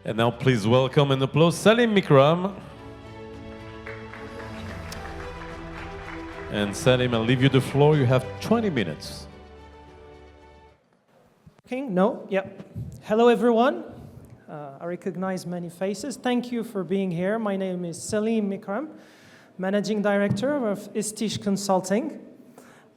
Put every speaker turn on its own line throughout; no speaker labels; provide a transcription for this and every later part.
And now please welcome and applause Salim Mikram. And Salim, I'll leave you the floor. You have 20 minutes.
Okay, no, yep. Hello everyone. I recognize many faces. Thank you for being here. My name is Salim Mikram, Managing Director of Istish Consulting.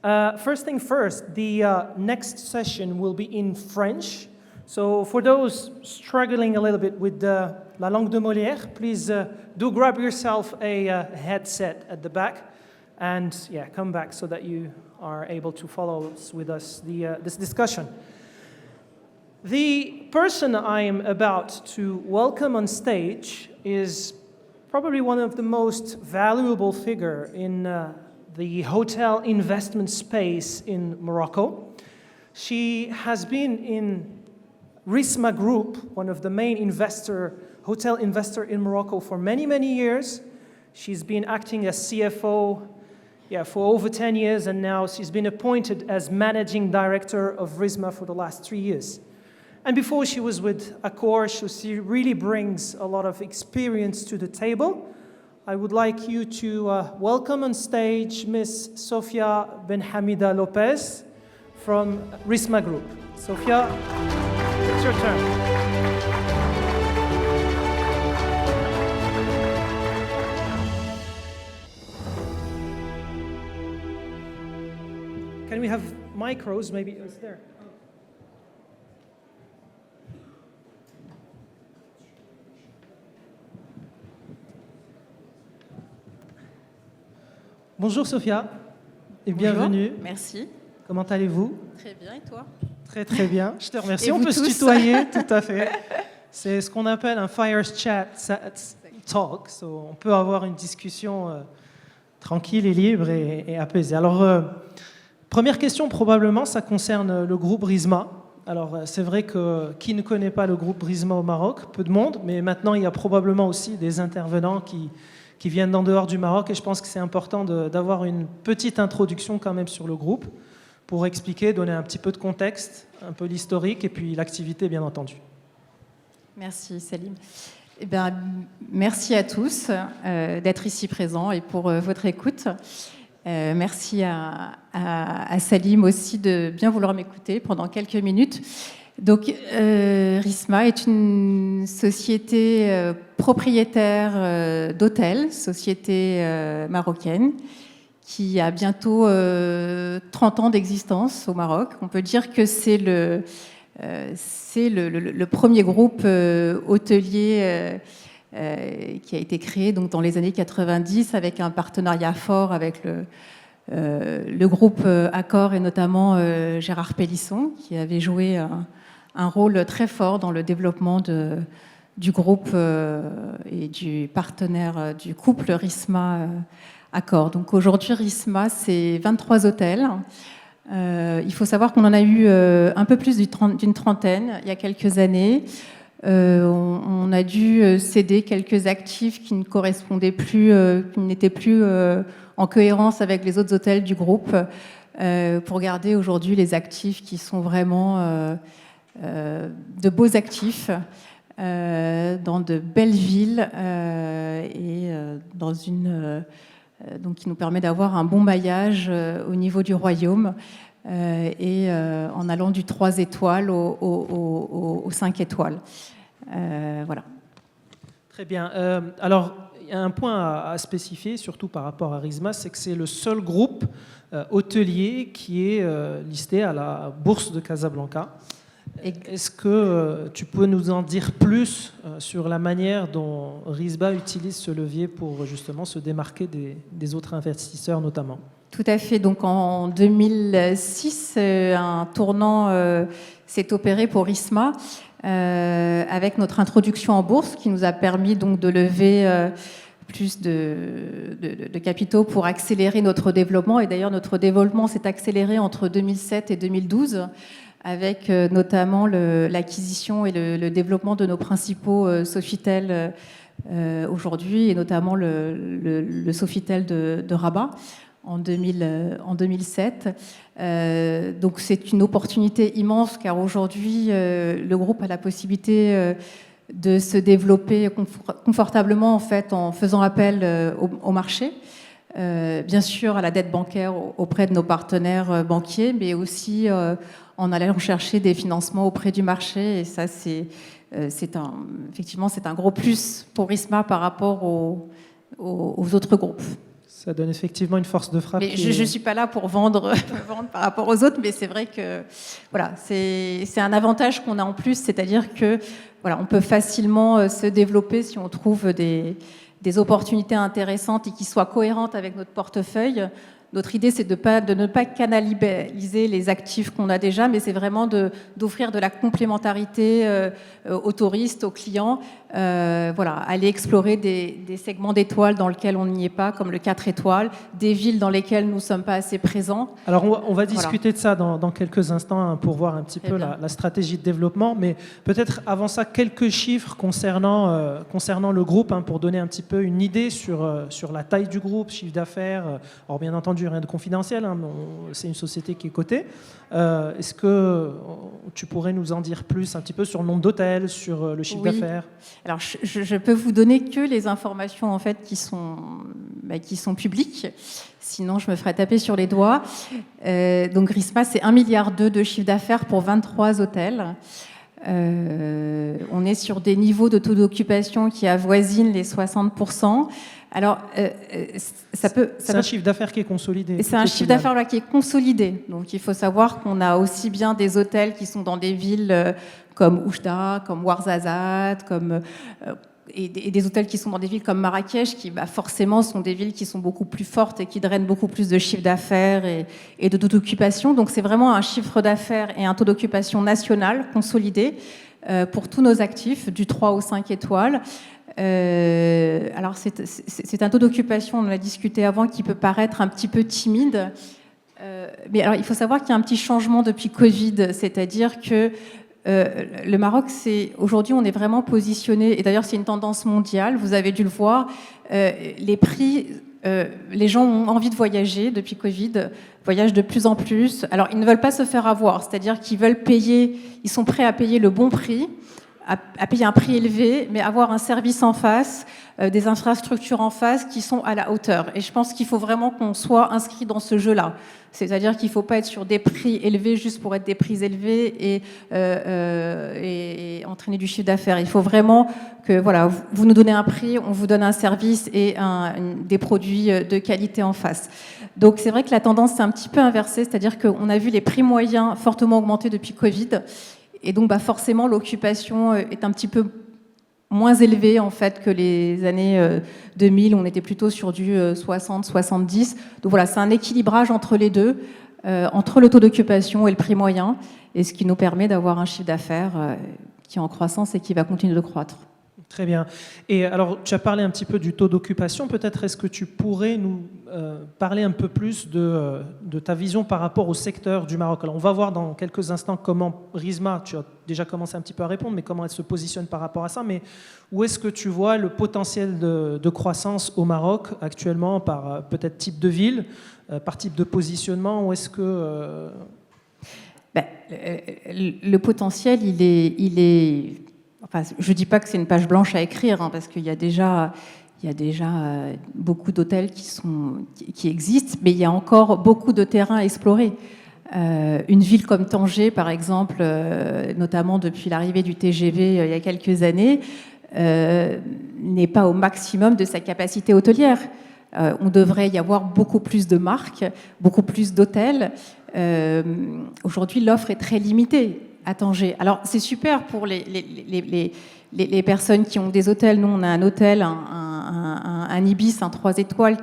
First thing first, the next session will be in French. So for those struggling a little bit with La Langue de Molière, please do grab yourself a headset at the back and come back so that you are able to follow with us this discussion. The person I am about to welcome on stage is probably one of the most valuable figure in the hotel investment space in Morocco. She has been in Risma Group, one of the main hotel investor in Morocco for many, many years. She's been acting as CFO for over 10 years, and now she's been appointed as managing director of Risma for the last 3 years. And before she was with Accor, so she really brings a lot of experience to the table. I would like you to welcome on stage Miss Sofia Benhamida Lopez from Risma Group. Sofia, it's your turn. Can we have micros? Maybe it's there. Bonjour Sofia et bienvenue.
Bonjour, merci.
Comment allez-vous?
Très bien, et toi?
Très très bien, je te remercie.
Et
on
vous
peut
tous?
se tutoyer, tout à fait. C'est ce qu'on appelle un fire chat talk. So, on peut avoir une discussion tranquille et libre et apaisée. Alors, première question probablement, ça concerne le groupe Risma. Alors, c'est vrai que qui ne connaît pas le groupe Risma au Maroc? Peu de monde, mais maintenant il y a probablement aussi des intervenants qui viennent d'en dehors du Maroc, et je pense que c'est important d'avoir une petite introduction quand même sur le groupe pour expliquer, donner un petit peu de contexte, un peu l'historique et puis l'activité bien entendu.
Merci Salim. Eh bien, merci à tous d'être ici présents et pour votre écoute. Merci à Salim aussi de bien vouloir m'écouter pendant quelques minutes. Donc, Risma est une société propriétaire d'hôtels, société marocaine, qui a bientôt 30 ans d'existence au Maroc. On peut dire que c'est le premier groupe hôtelier qui a été créé donc, dans les années 90 avec un partenariat fort avec le groupe Accor et notamment Gérard Pélisson, qui avait joué un rôle très fort dans le développement du groupe et du partenaire du couple Risma Accor. Donc aujourd'hui, Risma, c'est 23 hôtels. Il faut savoir qu'on en a eu un peu plus d'une trentaine il y a quelques années. On a dû céder quelques actifs qui ne correspondaient plus, qui n'étaient plus en cohérence avec les autres hôtels du groupe, pour garder aujourd'hui les actifs qui sont vraiment de beaux actifs dans de belles villes et dans donc qui nous permet d'avoir un bon maillage au niveau du royaume et en allant du 3 étoiles au 5 étoiles. Voilà.
Très bien. Alors, il y a un point à spécifier, surtout par rapport à Risma, c'est que c'est le seul groupe hôtelier qui est listé à la bourse de Casablanca. Est-ce que tu peux nous en dire plus sur la manière dont Risma utilise ce levier pour justement se démarquer des autres investisseurs notamment?
Tout à fait. Donc en 2006, un tournant s'est opéré pour Risma avec notre introduction en bourse qui nous a permis donc de lever plus de capitaux pour accélérer notre développement. Et d'ailleurs, notre développement s'est accéléré entre 2007 et 2012 avec notamment l'acquisition et le développement de nos principaux Sofitel aujourd'hui, et notamment le Sofitel de Rabat en 2007. Donc c'est une opportunité immense, car aujourd'hui, le groupe a la possibilité de se développer confortablement en fait en faisant appel au marché. Bien sûr à la dette bancaire auprès de nos partenaires banquiers, mais aussi en allant chercher des financements auprès du marché. Et ça, effectivement, c'est un gros plus pour Risma par rapport aux autres groupes.
Ça donne effectivement une force de frappe.
Mais je ne suis pas là pour vendre par rapport aux autres, mais c'est vrai que voilà, c'est un avantage qu'on a en plus, c'est-à-dire que voilà, on peut facilement se développer si on trouve des opportunités intéressantes et qui soient cohérentes avec notre portefeuille. Notre idée, c'est de ne pas cannibaliser les actifs qu'on a déjà, mais c'est vraiment d'offrir de la complémentarité aux touristes, aux clients. Voilà, aller explorer des segments d'étoiles dans lesquels on n'y est pas, comme le 4 étoiles, des villes dans lesquelles nous ne sommes pas assez présents.
Alors, on va discuter de ça dans quelques instants hein, pour voir un petit peu la stratégie de développement. Mais peut-être avant ça, quelques chiffres concernant le groupe, hein, pour donner un petit peu une idée sur la taille du groupe, chiffre d'affaires. Alors, bien entendu, rien de confidentiel, hein, c'est une société qui est cotée. Est-ce que tu pourrais nous en dire plus un petit peu sur le nombre d'hôtels, sur le chiffre d'affaires?
Alors, je peux vous donner que les informations en fait qui sont publiques. Sinon, je me ferais taper sur les doigts. Donc, Risma, c'est 1,2 milliard de chiffre d'affaires pour 23 hôtels. On est sur des niveaux de taux d'occupation qui avoisinent les 60%. Alors,
c'est un chiffre d'affaires qui est consolidé.
C'est un chiffre d'affaires là qui est consolidé. Donc, il faut savoir qu'on a aussi bien des hôtels qui sont dans des villes comme Oujda, comme Ouarzazate, et des hôtels qui sont dans des villes comme Marrakech, qui forcément sont des villes qui sont beaucoup plus fortes et qui drainent beaucoup plus de chiffre d'affaires et de taux d'occupation. Donc, c'est vraiment un chiffre d'affaires et un taux d'occupation national consolidé pour tous nos actifs, du 3 au 5 étoiles. Alors c'est un taux d'occupation, on en a discuté avant, qui peut paraître un petit peu timide, mais alors il faut savoir qu'il y a un petit changement depuis Covid, c'est-à-dire que le Maroc, aujourd'hui on est vraiment positionné, et d'ailleurs c'est une tendance mondiale, vous avez dû le voir, les prix, les gens ont envie de voyager depuis Covid, voyagent de plus en plus, alors ils ne veulent pas se faire avoir, c'est-à-dire qu'ils veulent payer, ils sont prêts à payer le bon prix, à payer un prix élevé, mais avoir un service en face, des infrastructures en face qui sont à la hauteur. Et je pense qu'il faut vraiment qu'on soit inscrit dans ce jeu-là. C'est-à-dire qu'il ne faut pas être sur des prix élevés juste pour être des prix élevés et entraîner du chiffre d'affaires. Il faut vraiment que voilà, vous nous donnez un prix, on vous donne un service et des produits de qualité en face. Donc c'est vrai que la tendance s'est un petit peu inversée, c'est-à-dire qu'on a vu les prix moyens fortement augmenter depuis Covid. Et donc, forcément, l'occupation est un petit peu moins élevée en fait que les années 2000. On était plutôt sur du 60-70. Donc voilà, c'est un équilibrage entre les deux, entre le taux d'occupation et le prix moyen, et ce qui nous permet d'avoir un chiffre d'affaires qui est en croissance et qui va continuer de croître.
Très bien. Et alors, tu as parlé un petit peu du taux d'occupation. Peut-être est-ce que tu pourrais nous parler un peu plus de ta vision par rapport au secteur du Maroc? Alors, on va voir dans quelques instants comment Risma, tu as déjà commencé un petit peu à répondre, mais comment elle se positionne par rapport à ça. Mais où est-ce que tu vois le potentiel de croissance au Maroc actuellement par peut-être type de ville, par type de positionnement? Où est-ce que...
Le potentiel, il est... Enfin, je ne dis pas que c'est une page blanche à écrire, hein, parce qu'il y a déjà beaucoup d'hôtels qui existent, mais il y a encore beaucoup de terrain à explorer. Une ville comme Tanger, par exemple, notamment depuis l'arrivée du TGV il y a quelques années, n'est pas au maximum de sa capacité hôtelière. On devrait y avoir beaucoup plus de marques, beaucoup plus d'hôtels. Aujourd'hui, l'offre est très limitée à Tanger. Alors, c'est super pour les personnes qui ont des hôtels. Nous, on a un hôtel, un Ibis, un 3 étoiles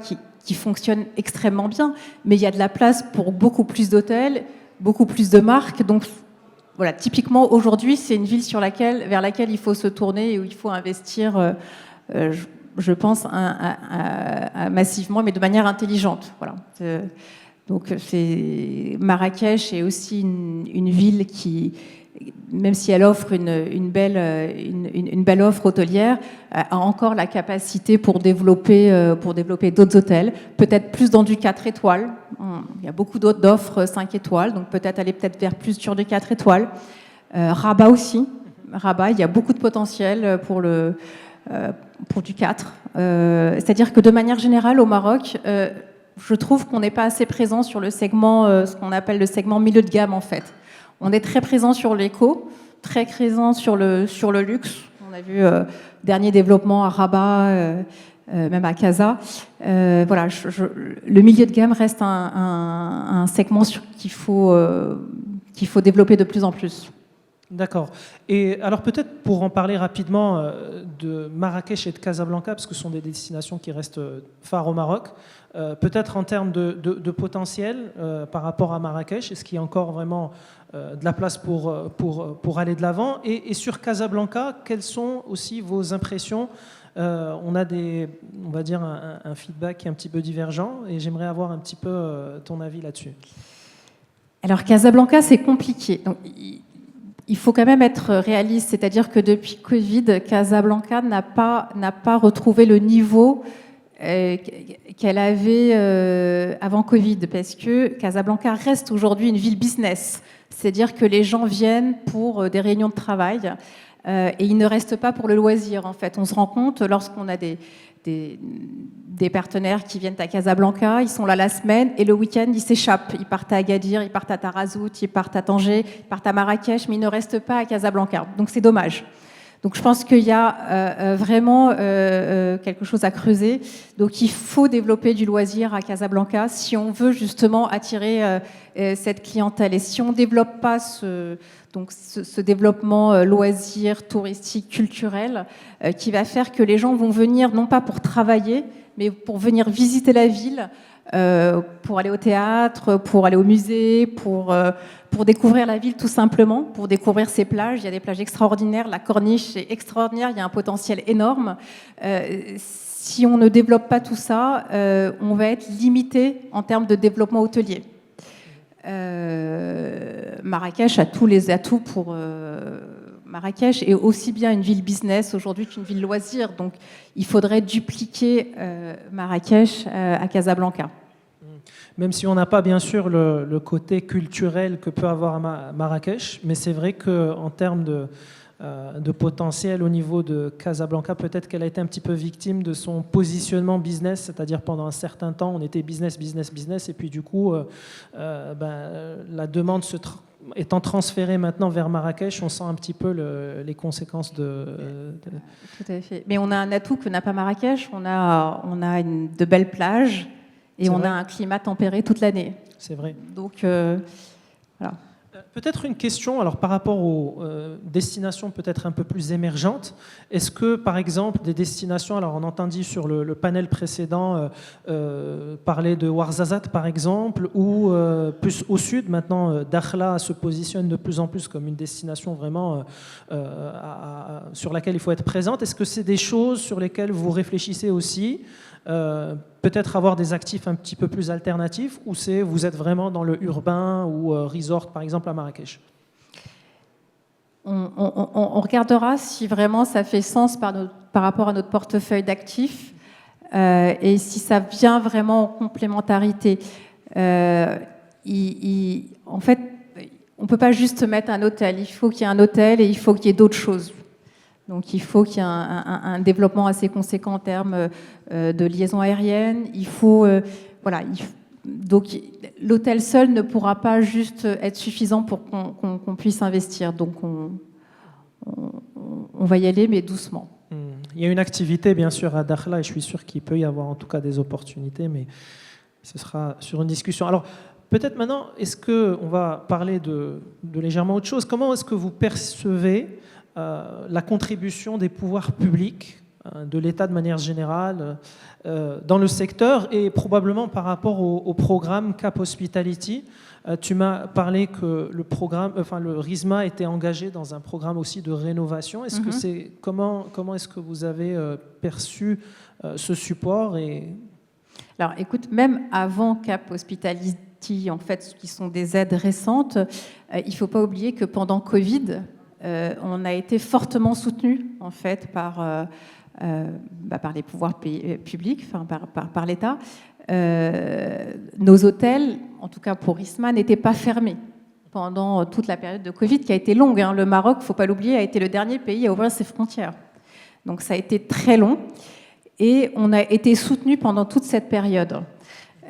qui fonctionne extrêmement bien, mais il y a de la place pour beaucoup plus d'hôtels, beaucoup plus de marques. Donc, voilà, typiquement, aujourd'hui, c'est une ville vers laquelle il faut se tourner et où il faut investir, je pense, massivement, mais de manière intelligente. Voilà. Donc, Marrakech est aussi une ville qui, même si elle offre une belle offre hôtelière, a encore la capacité pour développer d'autres hôtels, peut-être plus dans du 4 étoiles. Il y a beaucoup d'autres d'offres 5 étoiles, donc peut-être aller vers plus sur du 4 étoiles. Rabat aussi. Rabat, il y a beaucoup de potentiel pour du 4. C'est-à-dire que de manière générale, au Maroc, je trouve qu'on n'est pas assez présent sur le segment, ce qu'on appelle le segment milieu de gamme, en fait. On est très présent sur l'éco, très présent sur le luxe. On a vu dernier développement à Rabat, même à Casa. Voilà, le milieu de gamme reste un segment qu'il faut développer de plus en plus.
D'accord. Et alors peut-être pour en parler rapidement de Marrakech et de Casablanca, parce que ce sont des destinations qui restent phares au Maroc, peut-être en termes de potentiel par rapport à Marrakech, est-ce qu'il y a encore vraiment de la place pour aller de l'avant, et sur Casablanca, quelles sont aussi vos impressions? On a on va dire un feedback qui est un petit peu divergent, et j'aimerais avoir un petit peu ton avis là-dessus.
Alors Casablanca, c'est compliqué. Donc, il faut quand même être réaliste, c'est-à-dire que depuis Covid, Casablanca n'a pas retrouvé le niveau qu'elle avait avant Covid, parce que Casablanca reste aujourd'hui une ville business, c'est-à-dire que les gens viennent pour des réunions de travail et ils ne restent pas pour le loisir. En fait, on se rend compte lorsqu'on a des partenaires qui viennent à Casablanca, ils sont là la semaine et le week-end ils s'échappent, ils partent à Agadir, ils partent à Tarazout, ils partent à Tanger, ils partent à Marrakech, mais ils ne restent pas à Casablanca. Donc c'est dommage. Donc je pense qu'il y a vraiment quelque chose à creuser. Donc il faut développer du loisir à Casablanca si on veut justement attirer cette clientèle. Et si on ne développe pas ce développement loisir, touristique, culturel, qui va faire que les gens vont venir non pas pour travailler, mais pour venir visiter la ville, pour aller au théâtre, pour aller au musée, pour découvrir la ville tout simplement, pour découvrir ses plages. Il y a des plages extraordinaires, la Corniche est extraordinaire, il y a un potentiel énorme. Si on ne développe pas tout ça, on va être limité en termes de développement hôtelier. Marrakech a tous les atouts pour... Marrakech est aussi bien une ville business aujourd'hui qu'une ville loisir. Donc, il faudrait dupliquer Marrakech à Casablanca.
Même si on n'a pas, bien sûr, le côté culturel que peut avoir Marrakech, mais c'est vrai qu'en termes de potentiel au niveau de Casablanca, peut-être qu'elle a été un petit peu victime de son positionnement business, c'est-à-dire pendant un certain temps, on était business, et puis du coup, la demande étant transférée maintenant vers Marrakech, on sent un petit peu les conséquences de...
Tout à fait. Mais on a un atout que n'a pas Marrakech, on a de belles plages et on a un climat tempéré toute l'année.
C'est vrai.
Donc, voilà.
Peut-être une question, alors par rapport aux destinations peut-être un peu plus émergentes, est-ce que par exemple des destinations, alors on a entendu sur le panel précédent parler de Ouarzazate par exemple, ou plus au sud maintenant, Dakhla se positionne de plus en plus comme une destination vraiment sur laquelle il faut être présente. Est-ce que c'est des choses sur lesquelles vous réfléchissez aussi, peut-être avoir des actifs un petit peu plus alternatifs, ou vous êtes vraiment dans le urbain ou resort par exemple à Marrakech?
On regardera si vraiment ça fait sens par rapport à notre portefeuille d'actifs et si ça vient vraiment en complémentarité. En fait, on ne peut pas juste mettre un hôtel. Il faut qu'il y ait un hôtel et il faut qu'il y ait d'autres choses. Donc il faut qu'il y ait un développement assez conséquent en termes de liaison aérienne. Donc l'hôtel seul ne pourra pas juste être suffisant pour qu'on puisse investir. Donc on va y aller, mais doucement.
Il y a une activité bien sûr à Dakhla et je suis sûr qu'il peut y avoir en tout cas des opportunités, mais ce sera sur une discussion. Alors peut-être maintenant, est-ce qu'on va parler de légèrement autre chose? Comment est-ce que vous percevez la contribution des pouvoirs publics, de l'État de manière générale, dans le secteur et probablement par rapport au programme Cap Hospitality? Tu m'as parlé que le RISMA était engagé dans un programme aussi de rénovation. Est-ce que comment est-ce que vous avez perçu ce support
Alors, écoute, même avant Cap Hospitality, en fait, qui sont des aides récentes, il ne faut pas oublier que pendant Covid, on a été fortement soutenu en fait par les pouvoirs publics, par l'État. Nos hôtels, en tout cas pour RISMA, n'étaient pas fermés. pendant toute la période de Covid, qui a été longue. Le Maroc, il ne faut pas l'oublier, a été le dernier pays à ouvrir ses frontières. Donc ça a été très long et on a été soutenu pendant toute cette période.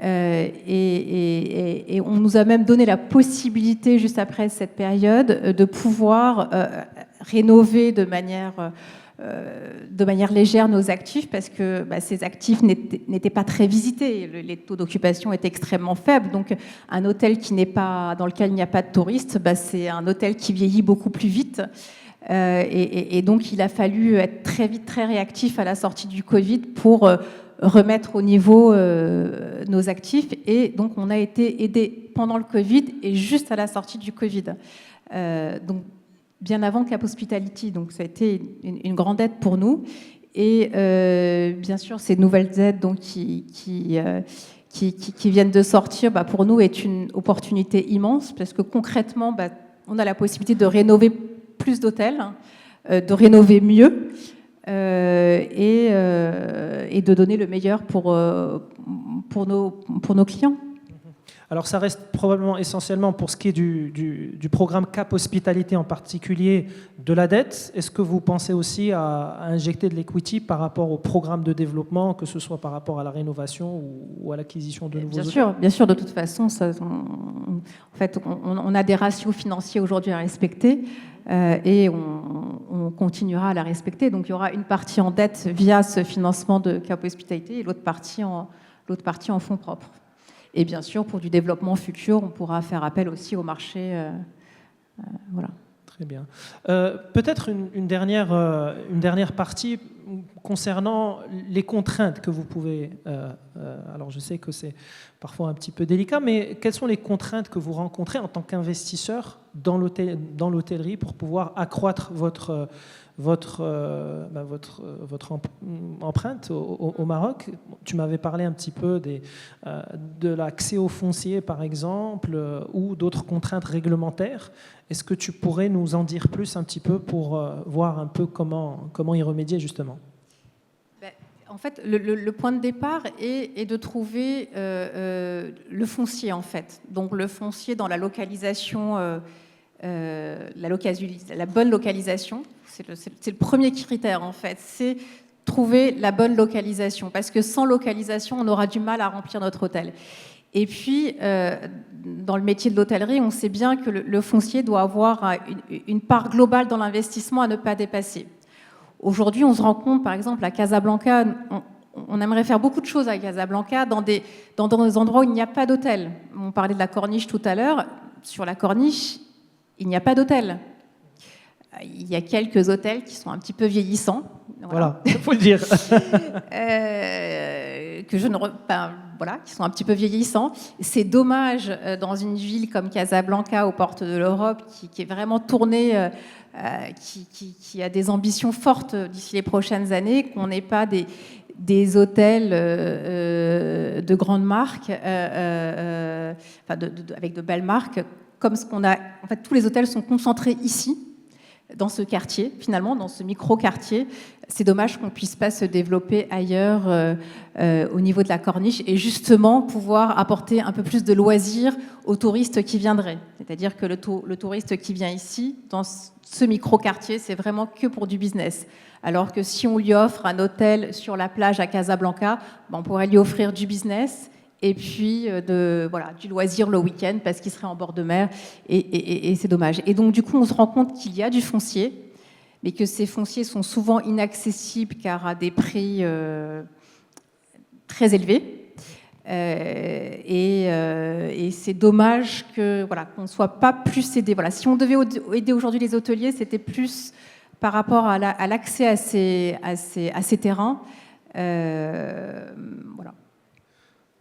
Et on nous a même donné la possibilité, juste après cette période, de pouvoir rénover de manière légère nos actifs, parce que ces actifs n'étaient pas très visités. Les taux d'occupation étaient extrêmement faibles. Donc un hôtel dans lequel il n'y a pas de touristes, c'est un hôtel qui vieillit beaucoup plus vite. Et donc il a fallu être très vite, très réactif à la sortie du Covid pour remettre au niveau nos actifs. Et donc on a été aidé pendant le Covid et juste à la sortie du Covid. Donc bien avant Cap Hospitality, donc ça a été une grande aide pour nous. Et bien sûr, ces nouvelles aides donc, qui viennent de sortir, pour nous, est une opportunité immense, parce que concrètement, on a la possibilité de rénover plus d'hôtels, de rénover mieux, et de donner le meilleur pour nos clients.
Alors ça reste probablement essentiellement pour ce qui est du programme Cap Hospitalité en particulier de la dette. Est-ce que vous pensez aussi à injecter de l'equity par rapport au programme de développement, que ce soit par rapport à la rénovation ou à l'acquisition de nouveaux hôtels ?
Bien sûr, de toute façon, on a des ratios financiers aujourd'hui à respecter et on continuera à la respecter. Donc il y aura une partie en dette via ce financement de Cap Hospitalité et l'autre partie en fonds propres. Et bien sûr, pour du développement futur, on pourra faire appel aussi au marché. Voilà.
Très bien. Peut-être une dernière partie concernant les contraintes que vous pouvez... alors, je sais que c'est parfois un petit peu délicat, mais quelles sont les contraintes que vous rencontrez en tant qu'investisseur dans l'hôtellerie pour pouvoir accroître votre empreinte au Maroc? Tu m'avais parlé un petit peu de l'accès au foncier, par exemple, ou d'autres contraintes réglementaires. Est-ce que tu pourrais nous en dire plus un petit peu pour voir un peu comment y remédier, justement?
En fait, le point de départ est de trouver le foncier, en fait. Donc le foncier dans la localisation, la bonne localisation. C'est le premier critère, en fait. C'est trouver la bonne localisation. Parce que sans localisation, on aura du mal à remplir notre hôtel. Et puis, dans le métier de l'hôtellerie, on sait bien que le foncier doit avoir une part globale dans l'investissement à ne pas dépasser. Aujourd'hui, on se rend compte, par exemple, à Casablanca, on aimerait faire beaucoup de choses à Casablanca dans des endroits où il n'y a pas d'hôtel. On parlait de la Corniche tout à l'heure. Sur la Corniche, il n'y a pas d'hôtel. Il y a quelques hôtels qui sont un petit peu vieillissants.
Voilà, il faut le dire. Qui sont un petit peu vieillissants. C'est dommage dans une ville comme Casablanca, aux portes de l'Europe, qui est vraiment tournée, qui a des ambitions fortes d'ici les prochaines années, qu'on n'ait pas des hôtels de grandes marques, avec de belles marques, comme ce qu'on a. En fait, tous les hôtels sont concentrés ici, dans ce quartier, finalement, dans ce micro-quartier. C'est dommage qu'on ne puisse pas se développer ailleurs au niveau de la Corniche et justement pouvoir apporter un peu plus de loisirs aux touristes qui viendraient. C'est-à-dire que le touriste qui vient ici, dans ce micro-quartier, c'est vraiment que pour du business. Alors que si on lui offre un hôtel sur la plage à Casablanca, on pourrait lui offrir du business et puis du loisir le week-end parce qu'il serait en bord de mer, et c'est dommage. Et donc, du coup, on se rend compte qu'il y a du foncier, mais que ces fonciers sont souvent inaccessibles car à des prix très élevés. Et c'est dommage qu'on ne soit pas plus aidé. Voilà. Si on devait aider aujourd'hui les hôteliers, c'était plus par rapport à l'accès à ces terrains. Voilà.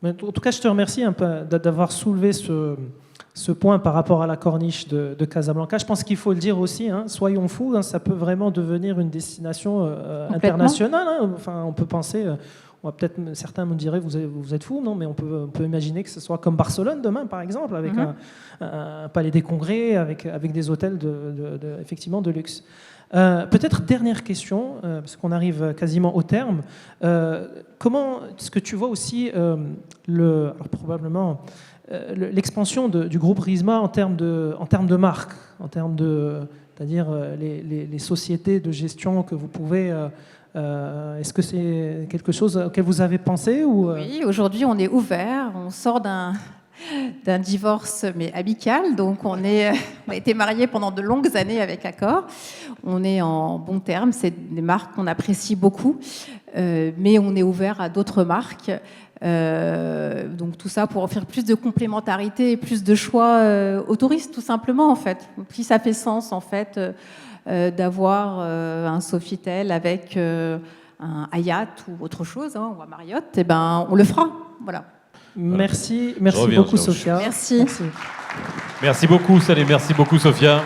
En tout cas, je te remercie un peu d'avoir soulevé ce point par rapport à la corniche de Casablanca. Je pense qu'il faut le dire aussi, soyons fous, ça peut vraiment devenir une destination internationale. Enfin, on peut penser, certains me diraient, vous êtes fous, non, mais on peut imaginer que ce soit comme Barcelone demain, par exemple, avec un palais des congrès, avec des hôtels effectivement de luxe. Peut-être dernière question, parce qu'on arrive quasiment au terme. Comment est-ce que tu vois aussi probablement l'expansion du groupe Risma en termes de marque, c'est-à-dire les sociétés de gestion que vous pouvez... est-ce que c'est quelque chose auquel vous avez pensé ou
Oui, aujourd'hui on est ouvert, on sort d'un divorce mais amical, donc on a été mariés pendant de longues années avec Accor, on est en bons termes, c'est des marques qu'on apprécie beaucoup, mais on est ouvert à d'autres marques, donc tout ça pour offrir plus de complémentarité et plus de choix aux touristes tout simplement en fait. Puis ça fait sens en fait d'avoir un Sofitel avec un Hyatt ou autre chose, hein, ou un Marriott, et ben on le fera, voilà.
Merci
reviens,
beaucoup
Georges.
Sophia.
Merci.
Merci beaucoup, Salim. Merci beaucoup, Sophia.